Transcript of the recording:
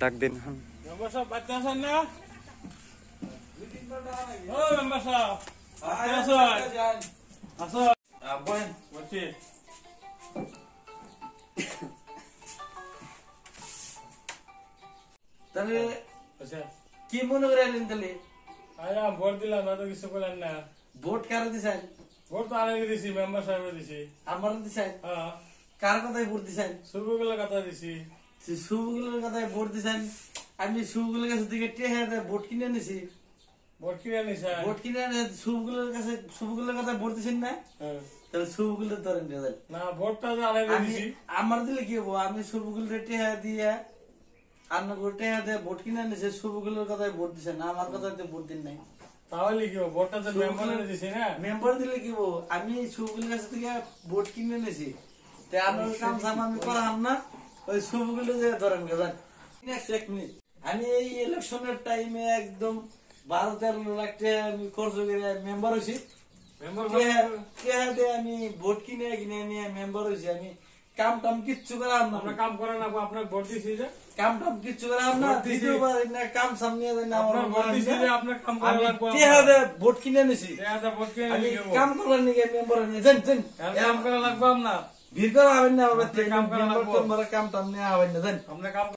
ডাক দিন এখন। মেম্বার সাহেব বাচ্চা আছেন না? ও মেম্বার সাহেব আসো বলেন বলছি তাহলে আচ্ছা কি মনে করে এলেন তাহলে? আয়া ভোট দিলাম না তো কিছু বলেন না। ভোট কারে দিছেন? ভোট তো আগে দিছি, মেম্বার সাহেব দিছি। আমার দিছেন? হ্যাঁ কার কথায় ভোট দিছেন? শুভগুলোর কথা দিছি। শুভগুলোর কথায় ভোট দিছেন। আমি শুভগুলোর কাছে থেকে টেহা ভোট কিনে নিছি। ভোট কিনে নিছে? ভোট কিনে শুভগুলোর কাছে শুভগুলোর কথায় ভোট দিছেন না? হ্যাঁ। তাহলে শুভগুলোর ধরেন না ভোটটা তো আগে আমি দিছি। আমার দিলে কি হবো? আমি শুভগুলোর টেহা দিয়ে টেহা দিয়ে ভোট কিনে নিছে, শুভগুলোর কথায় ভোট দিছেন না, আমার কথায় ভোট দিন নাই। তাহলে কি হবে? ভোটটা তো মেম্বারে দিছি না। মেম্বার দিলে কি হবো? আমি শুভগুলোর কাছে থেকে ভোট কিনে নিছি, তাই আমার কাম সাম আমি করাম না। ওই শুভগুলো যে ধরেন গেছেন। এক মিনিট, আমি এই ইলেকশনের টাইমে একদম 12-13 লাখ টাকা আমি খরচ করে মেম্বার হয়েছি। মেম্বার আমি ভোট কিনে কিনে নিয়ে মেম্বার হয়েছি। আমি কাম টাম কিচ্ছু করাম না। আপনার কাম করেন না, আপনার ভোট দিছি যে কাম টাম কিচ্ছু করাম না। ভোট দিছি। দ্বিতীয়বার না কাম সামনে আপনার ভোট দিছি যে আপনার কাম করা লাগবে। ভোট কিনে নিছি। ভোট কিনে আমি নিয়ে কাম করলাম নাকি মেম্বার নিয়ে যান কাম করা লাগবে আপনার। ভিড় করা হবেন না বাবা, কাম করা লাগবে। কাম টাম নিয়ে হবেন না, যান। আপনার কাম